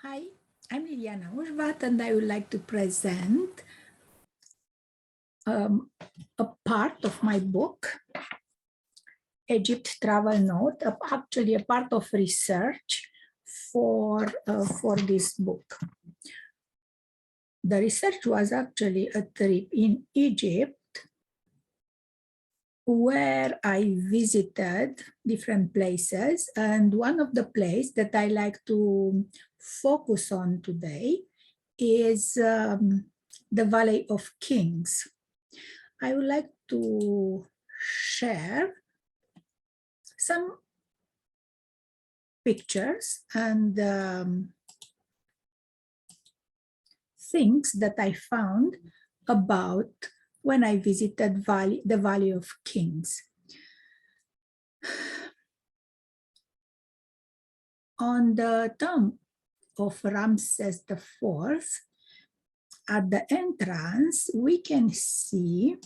Hi, I'm Liliana Usvat, and I would like to present a part of my book, Egypt Travel Note, actually a part of research for this book. The research was actually a trip in Egypt where I visited different places, and one of the places that I like to focus on today is the Valley of Kings. I would like to share some pictures and things that I found about when I visited the Valley of Kings. On the tomb of Ramses IV, at the entrance, we can see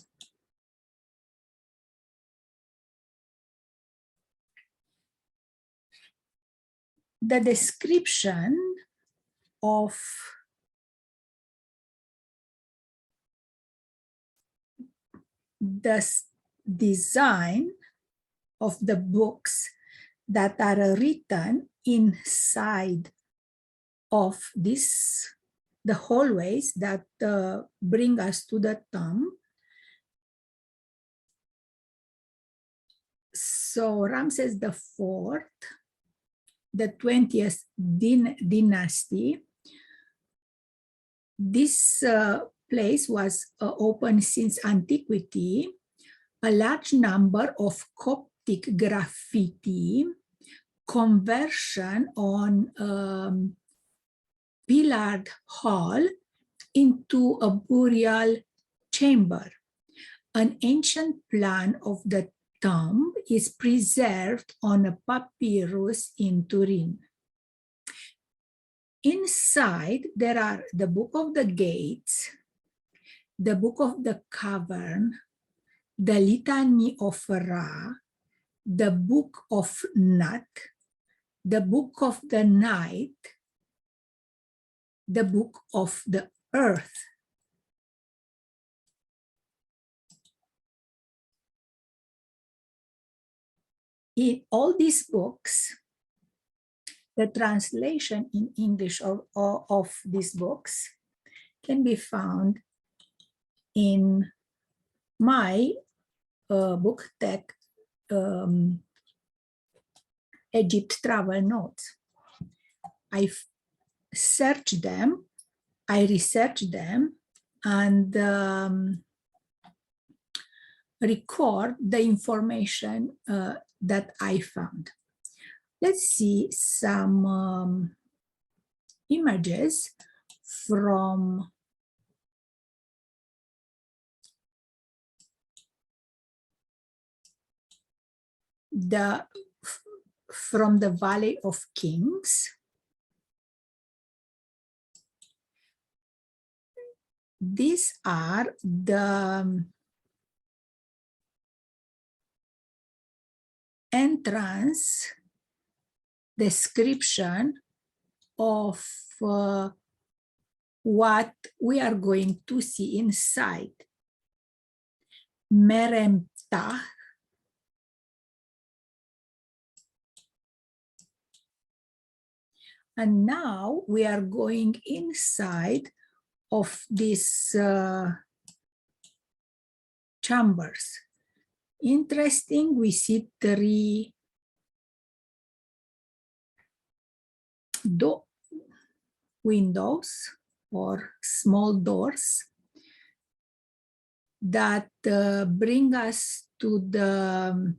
the description of the design of the books that are written inside of the hallways that bring us to the tomb. So Ramses IV, the 20th dynasty, this place was open since antiquity. A large number of Coptic graffiti, conversion on pillared hall into a burial chamber. An ancient plan of the tomb is preserved on a papyrus in Turin. Inside, there are the Book of the Gates, the Book of the Cavern, the Litany of Ra, the Book of Nut, the Book of the Night, the Book of the Earth. In all these books, the translation in English of these books can be found in my book tech, Egypt Travel Notes. I searched them, I researched them, and record the information that I found. Let's see some images from the Valley of Kings. These are the entrance description of what we are going to see inside. Meremtah, and now we are going inside of these chambers. Interesting, we see three windows or small doors that bring us to the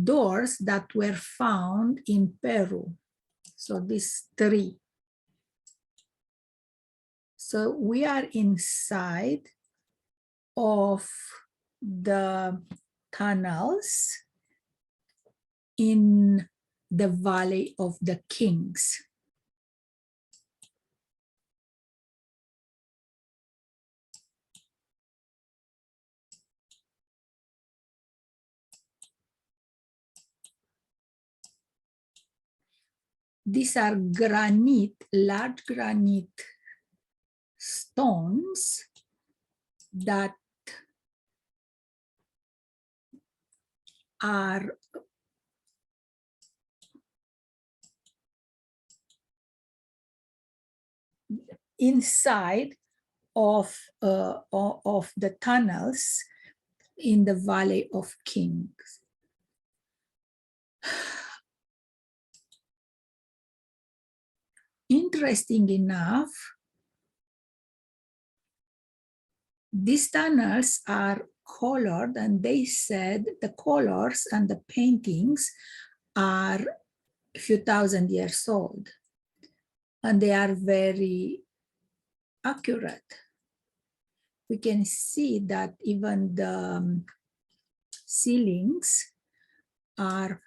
doors that were found in Peru. So these three. So we are inside of the tunnels in the Valley of the Kings. these are granite, large granite stones that are inside of the tunnels in the Valley of Kings. Interesting enough, these tunnels are colored, and they said the colors and the paintings are a few thousand years old, and they are very accurate. We can see that even the ceilings are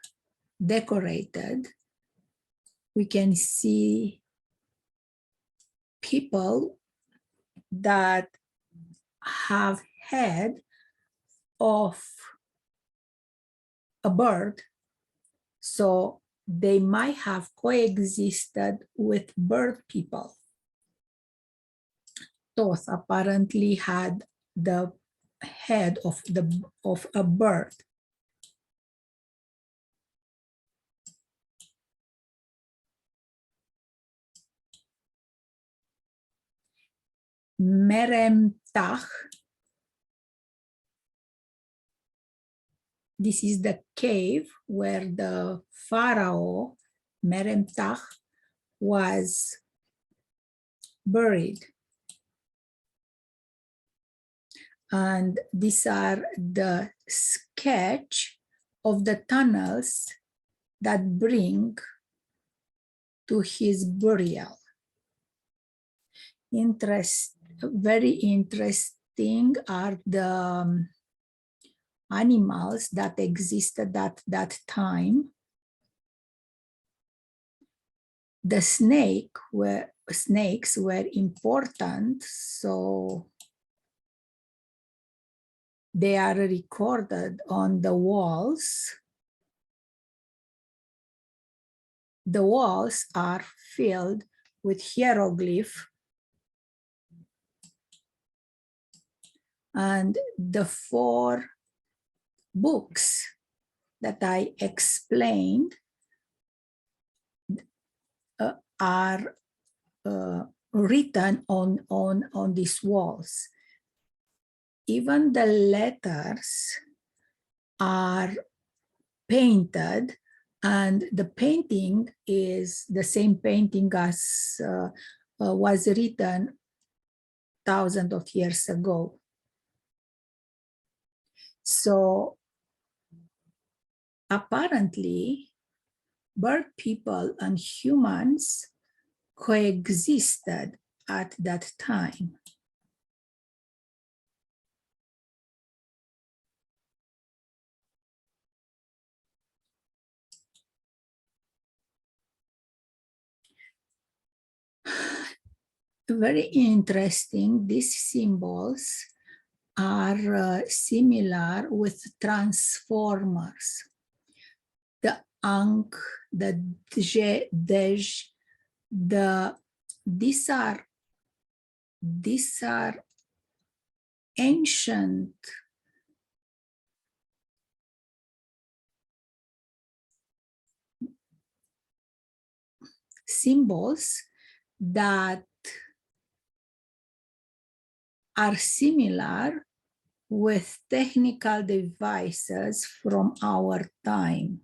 decorated. We can see people that have head of a bird, so they might have coexisted with bird people. Those apparently had the head of a bird. Meremtach. This is the cave where the pharaoh Meremtach was buried. And these are the sketch of the tunnels that bring to his burial. Very interesting are the animals that existed at that time. The snakes were important, so they are recorded on the walls. The walls are filled with hieroglyphs, and the 4 books that I explained are written on these walls. Even the letters are painted, and the painting is the same painting as was written thousands of years ago. So apparently, bird people and humans coexisted at that time. Very interesting, these symbols are similar with transformers. The Ankh, the Dej, these are ancient symbols that are similar with technical devices from our time.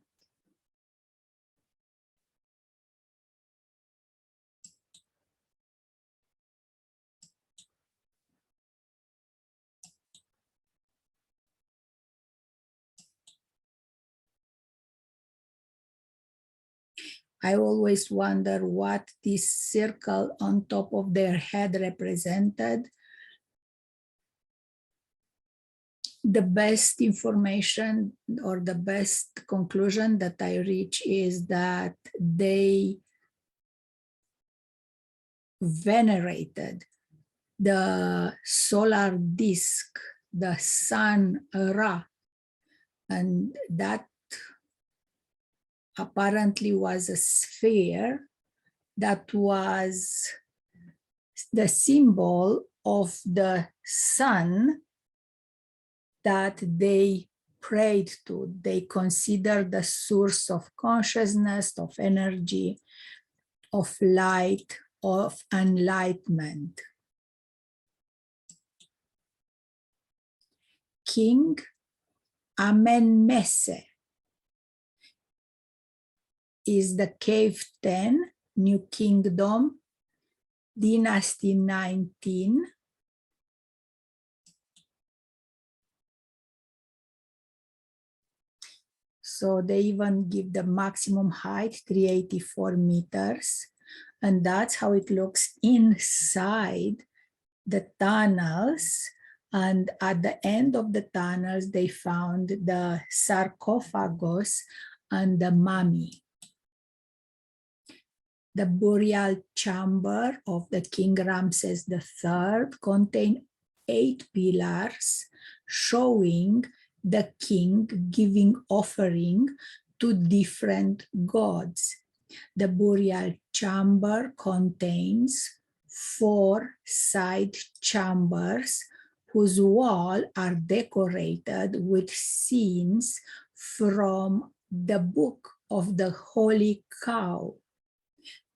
I always wonder what this circle on top of their head represented. The best information or the best conclusion that I reach is that they venerated the solar disk, the sun Ra, and that apparently was a sphere that was the symbol of the sun that they prayed to. They considered the source of consciousness, of energy, of light, of enlightenment. King Amenmese is the Cave 10, New Kingdom, Dynasty 19. So they even give the maximum height, 384 meters. And that's how it looks inside the tunnels. And at the end of the tunnels, they found the sarcophagus and the mummy. The burial chamber of the King Ramses III contained 8 pillars showing the king giving offering to different gods. The burial chamber contains 4 side chambers whose walls are decorated with scenes from the Book of the Holy Cow.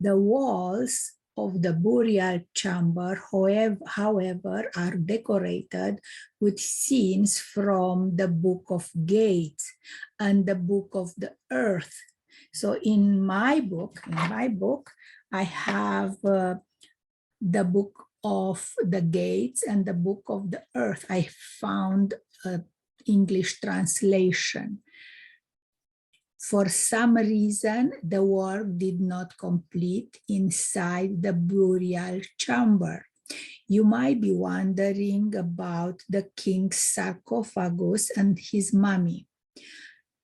The walls of the burial chamber, however, are decorated with scenes from the Book of Gates and the Book of the Earth. So in my book, I have the Book of the Gates and the Book of the Earth. I found an English translation. For some reason, the work did not complete inside the burial chamber. You might be wondering about the king's sarcophagus and his mummy.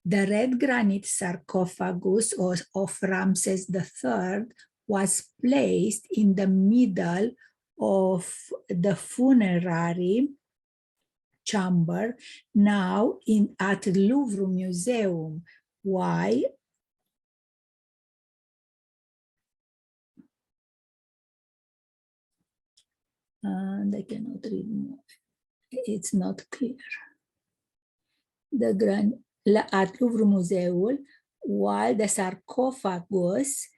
The red granite sarcophagus of Ramses III was placed in the middle of the funerary chamber, now at Louvre Museum. Why? And I cannot read more. It's not clear. At Louvre Museum, while the sarcophagus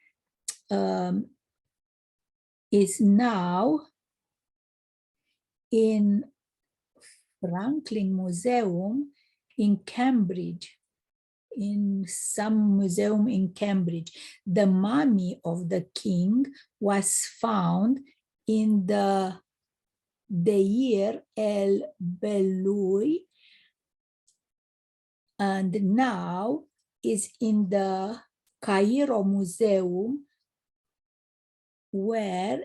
is now in Franklin Museum in Cambridge, in some museum in Cambridge. The mummy of the king was found in the Dayr al-Baḥrī and now is in the Cairo Museum, where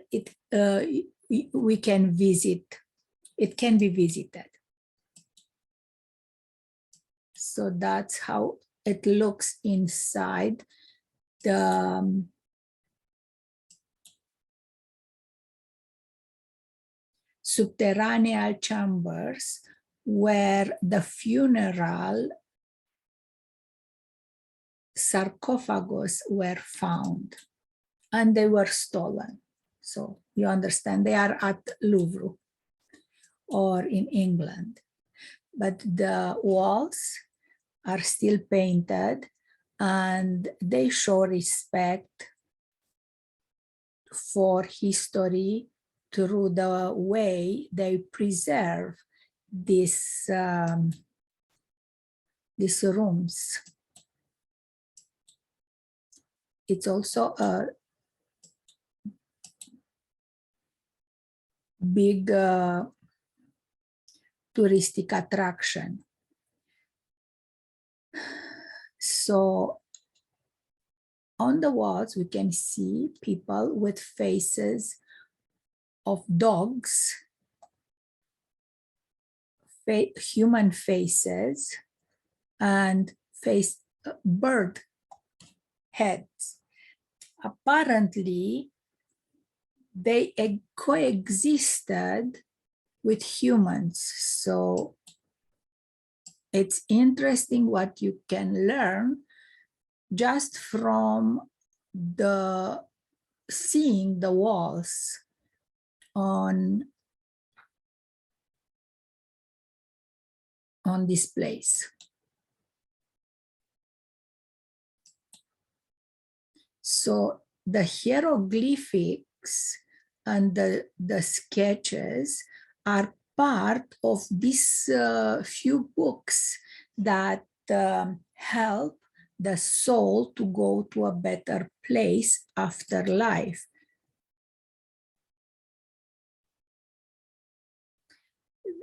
we can visit. It can be visited. So that's how it looks inside the subterranean chambers where the funeral sarcophagus were found, and they were stolen. So you understand, they are at Louvre or in England, but the walls are still painted and they show respect for history through the way they preserve these rooms. It's also a big touristic attraction. So on the walls, we can see people with faces of dogs, human faces, and bird heads. Apparently, they coexisted with humans. So it's interesting what you can learn just from the seeing the walls on this place. So the hieroglyphics and the sketches are part of these few books that help the soul to go to a better place after life.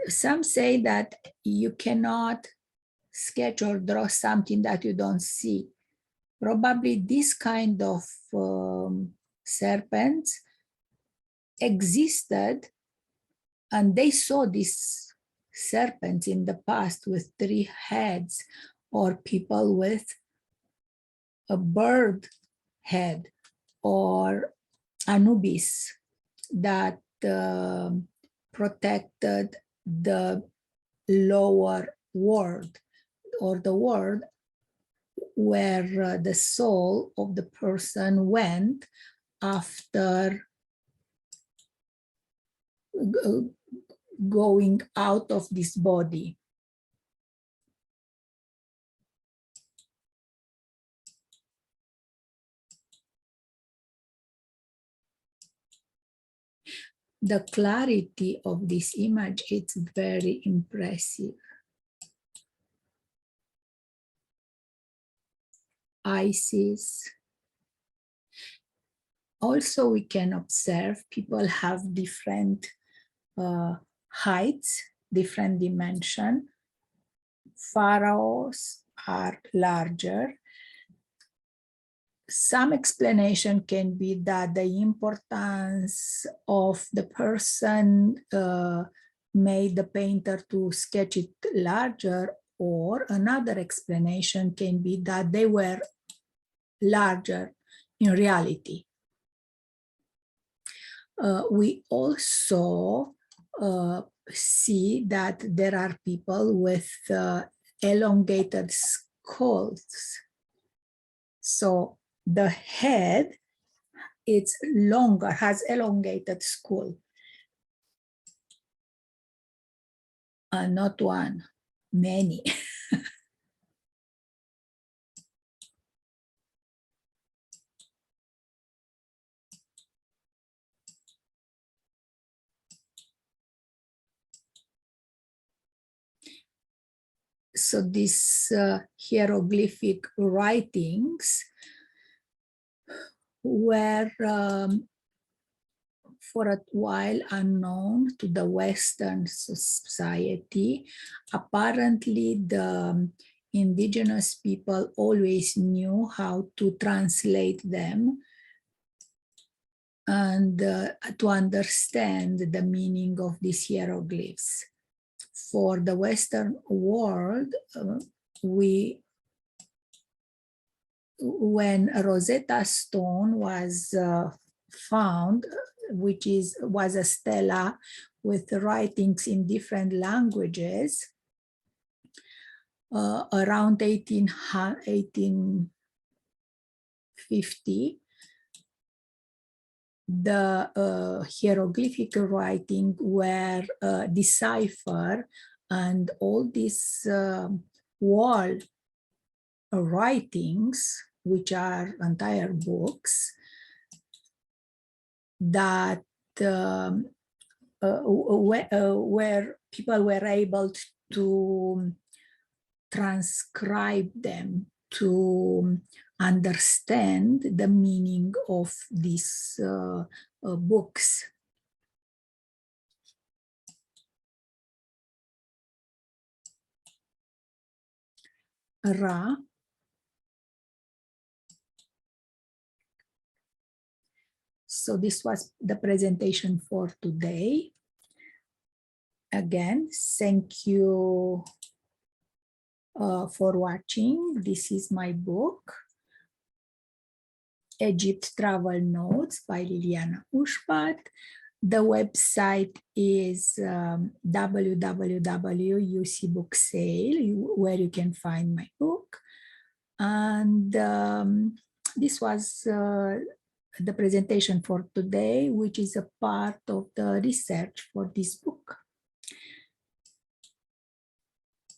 Some say that you cannot sketch or draw something that you don't see. Probably this kind of serpents existed, and they saw these serpents in the past with 3 heads, or people with a bird head, or Anubis that protected the lower world, or the world where the soul of the person went after going out of this body. The clarity of this image, it's very impressive. Isis. Also, we can observe people have different heights, different dimension. Pharaohs are larger. Some explanation can be that the importance of the person made the painter to sketch it larger, or another explanation can be that they were larger in reality. We also see that there are people with elongated skulls. So the head, it's longer, has elongated skull. Not one, many. So these hieroglyphic writings were for a while unknown to the Western society. Apparently, the indigenous people always knew how to translate them and to understand the meaning of these hieroglyphs. For the Western world, when a Rosetta Stone was found, which was a stela with writings in different languages, around 1850, the hieroglyphic writing were deciphered, and all these wall writings, which are entire books, that where people were able to transcribe them to understand the meaning of these books. Ra. So this was the presentation for today. Again, thank you for watching. This is my book, Egypt Travel Notes by Liliana Usvat. The website is www.UC Book Sale, where you can find my book. And this was the presentation for today, which is a part of the research for this book.